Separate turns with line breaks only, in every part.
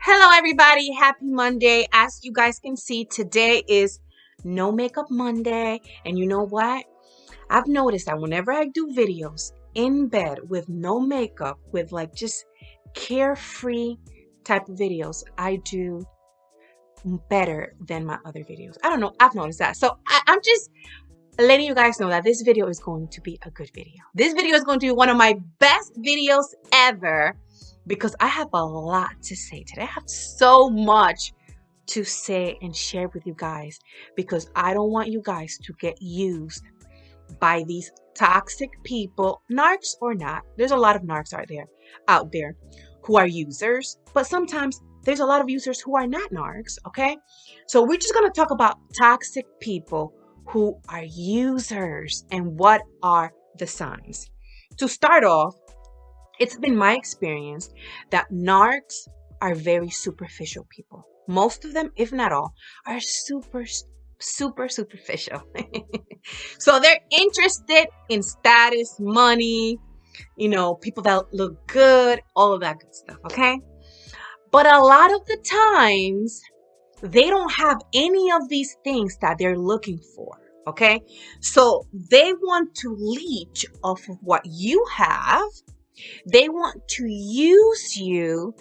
Hello, everybody. Happy Monday. As you guys can see, today is No Makeup Monday. And you know what? I've noticed that whenever I do videos in bed with no makeup, with like just carefree type of videos, I do better than my other videos. I don't know. I've noticed that. So I'm just letting you guys know that this video is going to be a good video. This video is going to be one of my best videos ever because I have a lot to say today. I have so much to say and share with you guys because I don't want you guys to get used by these toxic people, narcs or not. There's a lot of narcs out there who are users, but sometimes there's a lot of users who are not narcs, okay? So we're just going to talk about toxic people who are users and what are the signs. To start off, it's been my experience that narcs are very superficial people. Most of them, if not all, are super superficial. So they're interested in status, money, people that look good, all of that good stuff, okay? But a lot of the times, they don't have any of these things that they're looking for, okay? So they want to leech off of what you have. They want to use you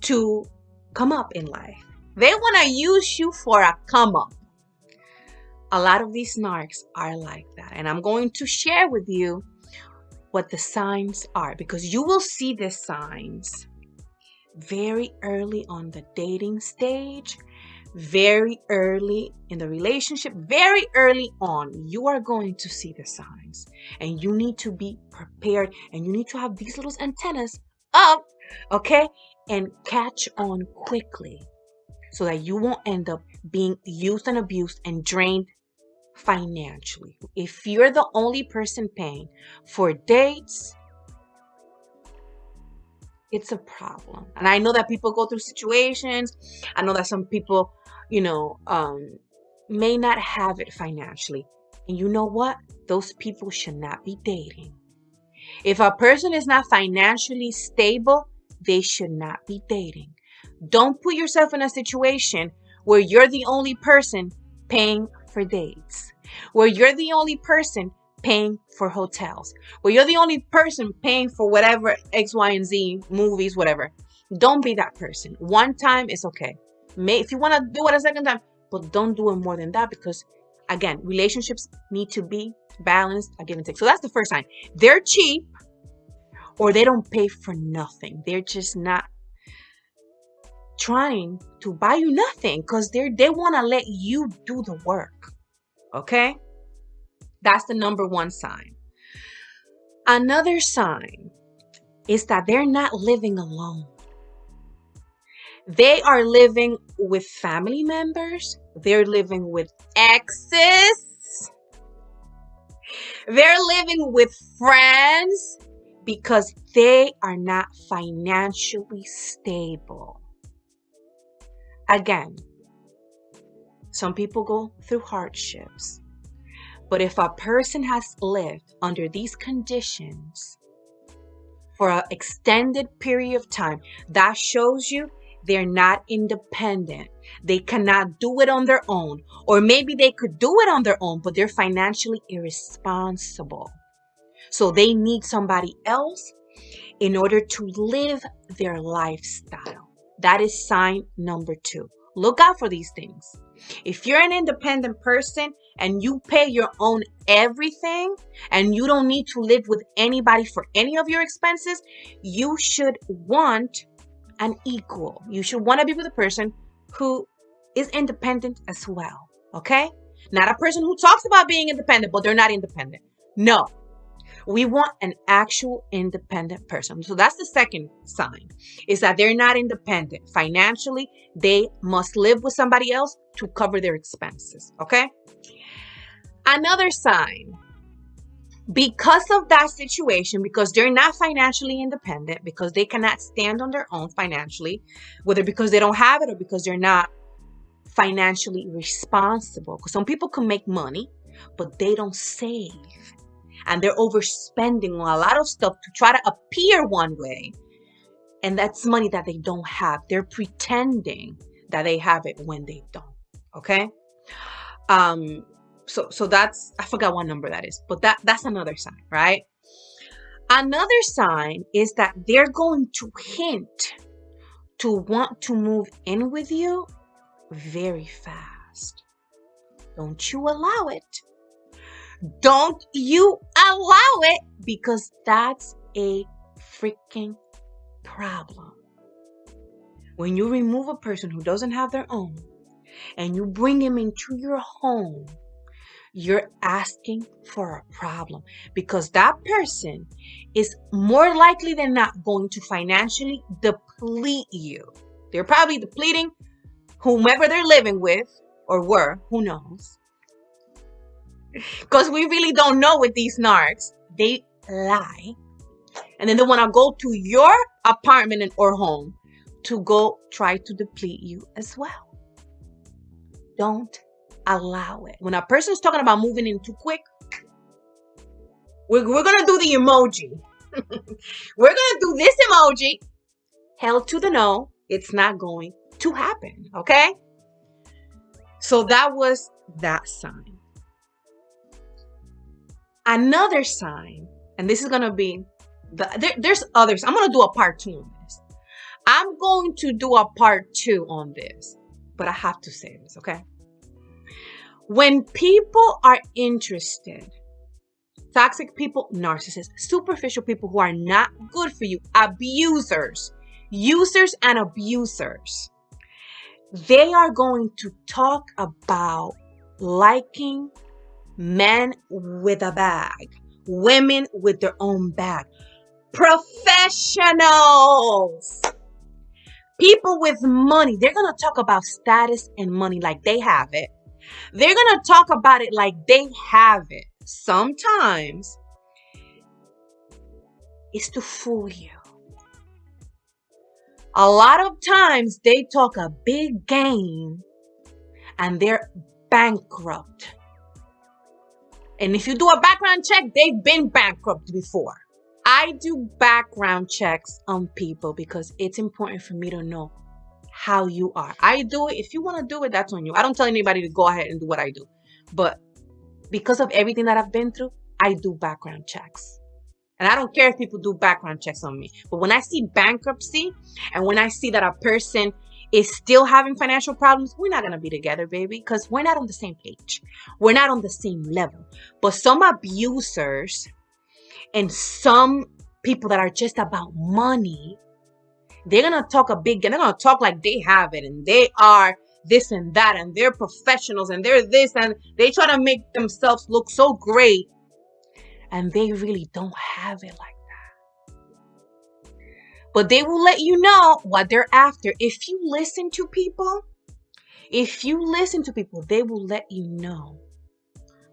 to come up in life. They want to use you for a come up. A lot of these narcs are like that. And I'm going to share with you what the signs are because you will see the signs very early on the dating stage, very early in the relationship, very early on. You are going to see the signs and you need to be prepared and you need to have these little antennas up, okay, and catch on quickly so that you won't end up being used and abused and drained financially. If you're the only person paying for dates, it's a problem. And I know that people go through situations. I know that some people, may not have it financially. And you know what? Those people should not be dating. If a person is not financially stable, they should not be dating. Don't put yourself in a situation where you're the only person paying for dates, where you're the only person paying for hotels, where you're the only person paying for whatever X, Y, and Z, movies, whatever. Don't be that person. One time is okay. If you want to do it a second time, but don't do it more than that because, again, relationships need to be balanced, a give and take. So that's the first sign. They're cheap or they don't pay for nothing. They're just not trying to buy you nothing because they want to let you do the work. Okay? That's the number one sign. Another sign is that they're not living alone. They are living with family members. They're living with exes. They're living with friends because they are not financially stable. Again, some people go through hardships. But if a person has lived under these conditions for an extended period of time, that shows you they're not independent. They cannot do it on their own. Or maybe they could do it on their own, but they're financially irresponsible. So they need somebody else in order to live their lifestyle. That is sign number 2. Look out for these things. If you're an independent person and you pay your own everything and you don't need to live with anybody for any of your expenses, you should want an equal. You should want to be with a person who is independent as well, okay? Not a person who talks about being independent, but they're not independent. No. We want an actual independent person. So that's the second sign, is that they're not independent. Financially, they must live with somebody else to cover their expenses, okay? Another sign, because of that situation, because they're not financially independent, because they cannot stand on their own financially, whether because they don't have it or because they're not financially responsible. Because some people can make money, but they don't save. And they're overspending on a lot of stuff to try to appear one way And that's money that they don't have. They're pretending that they have it when they don't. Okay? So that's, I forgot what number that is, but that's another sign, right? Another sign is that they're going to hint to want to move in with you very fast. Don't you allow it. Don't you allow it, because that's a freaking problem. When you remove a person who doesn't have their own and you bring him into your home, you're asking for a problem, because that person is more likely than not going to financially deplete you. They're probably depleting whomever they're living with, or were, who knows? Because we really don't know with these narcs. They lie. And then they want to go to your apartment or home to go try to deplete you as well. Don't allow it. When a person's talking about moving in too quick, we're going to do the emoji. We're going to do this emoji. Hell to the no. It's not going to happen. Okay? So that was that sign. Another sign, and this is going to be, there's others. I'm going to do a part 2 on this. I'm going to do a part 2 on this, but I have to say this, okay? When people are interested, toxic people, narcissists, superficial people who are not good for you, abusers, users and abusers, they are going to talk about liking men with a bag, women with their own bag, professionals, people with money. They're going to talk about status and money like they have it. They're going to talk about it like they have it. Sometimes it's to fool you. A lot of times they talk a big game and they're bankrupt. And if you do a background check, they've been bankrupt before. I do background checks on people because it's important for me to know how you are. I do it. If you want to do it, that's on you. I don't tell anybody to go ahead and do what I do. But because of everything that I've been through, I do background checks. And I don't care if people do background checks on me. But when I see bankruptcy and when I see that a person is still having financial problems, we're not going to be together, baby, because we're not on the same page. We're not on the same level. But some abusers and some people that are just about money, they're going to talk a big game. They're going to talk like they have it and they are this and that and they're professionals and they're this, and they try to make themselves look so great, and they really don't have it like that. But they will let you know what they're after. If you listen to people, they will let you know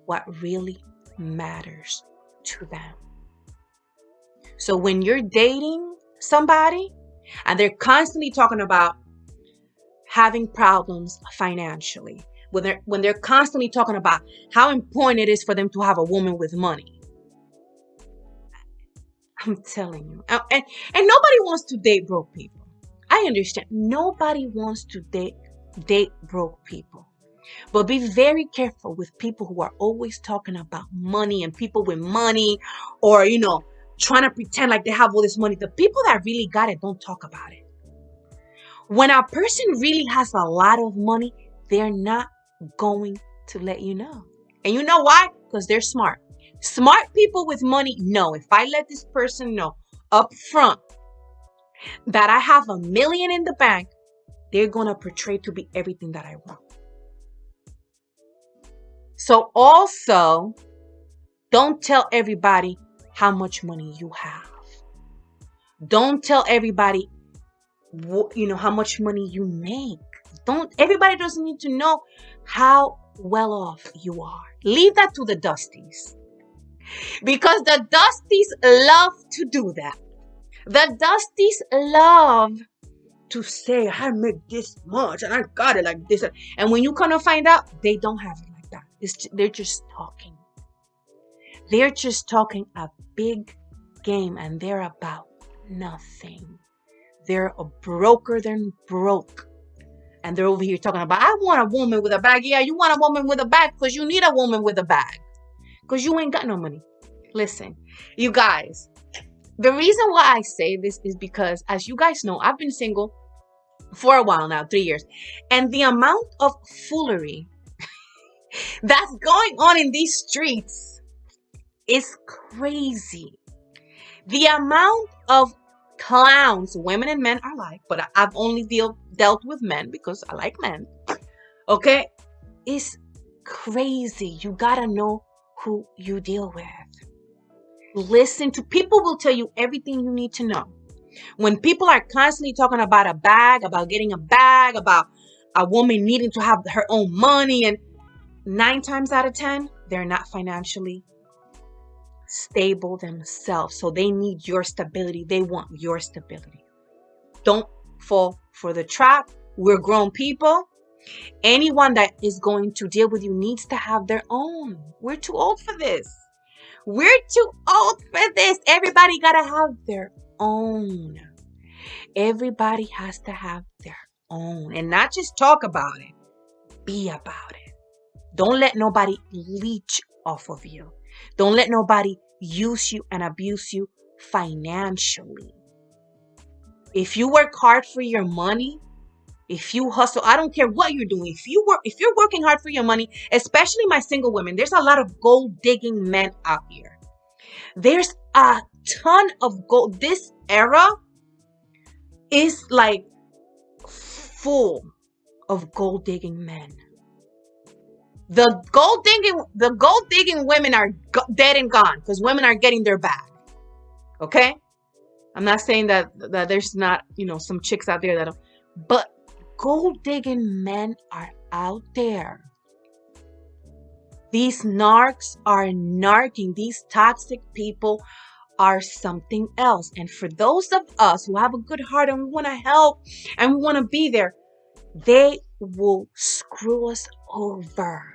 what really matters to them. So when you're dating somebody and they're constantly talking about having problems financially, when they're constantly talking about how important it is for them to have a woman with money, I'm telling you. And nobody wants to date broke people. I understand. Nobody wants to date broke people. But be very careful with people who are always talking about money and people with money, or, trying to pretend like they have all this money. The people that really got it don't talk about it. When a person really has a lot of money, they're not going to let you know. And you know why? Because they're smart. Smart people with money know, if I let this person know up front that I have $1 million in the bank, they're going to portray to be everything that I want. So also, don't tell everybody how much money you have. Don't tell everybody, how much money you make. Everybody doesn't need to know how well off you are. Leave that to the Dusties. Because the Dusties love to do that. The Dusties love to say, I make this much and I got it like this. And when you kind of find out, they don't have it like that. They're just talking. They're just talking a big game and they're about nothing. they're a broker than broke. And they're over here talking about, I want a woman with a bag. Yeah, you want a woman with a bag because you need a woman with a bag. Because you ain't got no money. Listen, you guys, the reason why I say this is because, as you guys know, I've been single for a while now, 3 years. And the amount of foolery that's going on in these streets is crazy. The amount of clowns, women and men are like, but I've only dealt with men because I like men. Okay? It's crazy. You gotta know who you deal with. Listen to people will tell you everything you need to know. When people are constantly talking about a bag, about getting a bag, about a woman needing to have her own money, and 9 times out of 10, they're not financially stable themselves. So they need your stability. They want your stability. Don't fall for the trap. We're grown people. Anyone that is going to deal with you needs to have their own. We're too old for this. We're too old for this. Everybody gotta have their own. Everybody has to have their own. And not just talk about it. Be about it. Don't let nobody leech off of you. Don't let nobody use you and abuse you financially. If you work hard for your money, if you hustle, I don't care what you're doing. If you're working hard for your money, especially my single women, there's a lot of gold digging men out here. There's a ton of gold. This era is like full of gold digging men. The gold digging women are dead and gone because women are getting their bag. Okay? I'm not saying that there's not, some chicks out there but gold digging men are out there. These narcs are narking. These toxic people are something else. And for those of us who have a good heart and we want to help and we want to be there, they will screw us over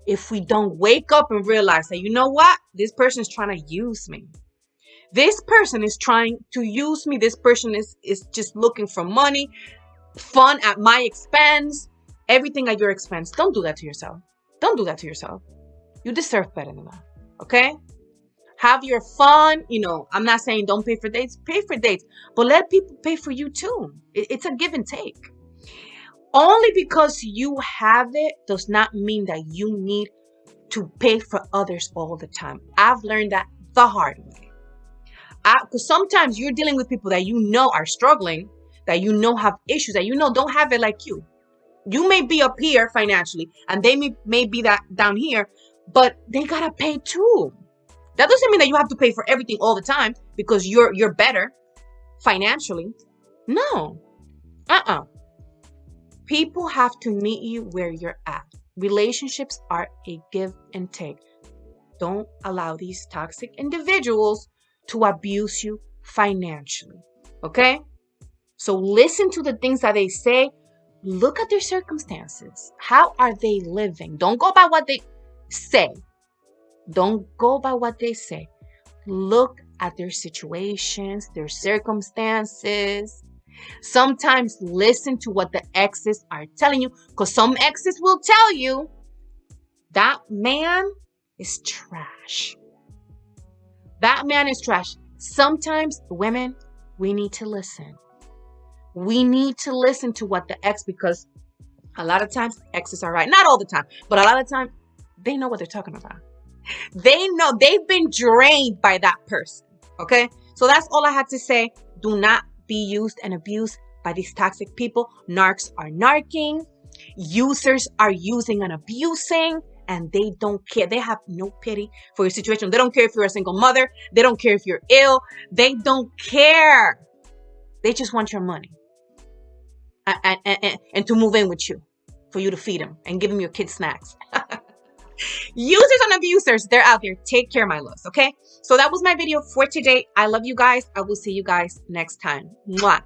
if we don't wake up and realize that, you know what? This person is trying to use me. This person is trying to use me. This person is just looking for money, fun at my expense, everything at your expense. Don't do that to yourself. Don't do that to yourself. You deserve better than that. Okay? Have your fun. I'm not saying don't pay for dates. Pay for dates. But let people pay for you too. It's a give and take. Only because you have it does not mean that you need to pay for others all the time. I've learned that the hard way. Because sometimes you're dealing with people that are struggling, that have issues, that don't have it like you. You may be up here financially, and they may be that down here, but they gotta pay too. That doesn't mean that you have to pay for everything all the time because you're better financially. No. People have to meet you where you're at. Relationships are a give and take. Don't allow these toxic individuals to abuse you financially. Okay? So listen to the things that they say. Look at their circumstances. How are they living? Don't go by what they say. Don't go by what they say. Look at their situations, their circumstances. Sometimes listen to what the exes are telling you, because some exes will tell you that man is trash. That man is trash. Sometimes, women, we need to listen. We need to listen to what the ex, because a lot of times exes are right. Not all the time, but a lot of times they know what they're talking about. They know they've been drained by that person. Okay? So that's all I had to say. Do not be used and abused by these toxic people. Narcs are narking. Users are using and abusing, and they don't care. They have no pity for your situation. They don't care if you're a single mother. They don't care if you're ill. They don't care. They just want your money and to move in with you for you to feed them and give them your kids snacks. Users and abusers, they're out there. Take care, my loves. Okay? So that was my video for today. I love you guys. I will see you guys next time. Mwah.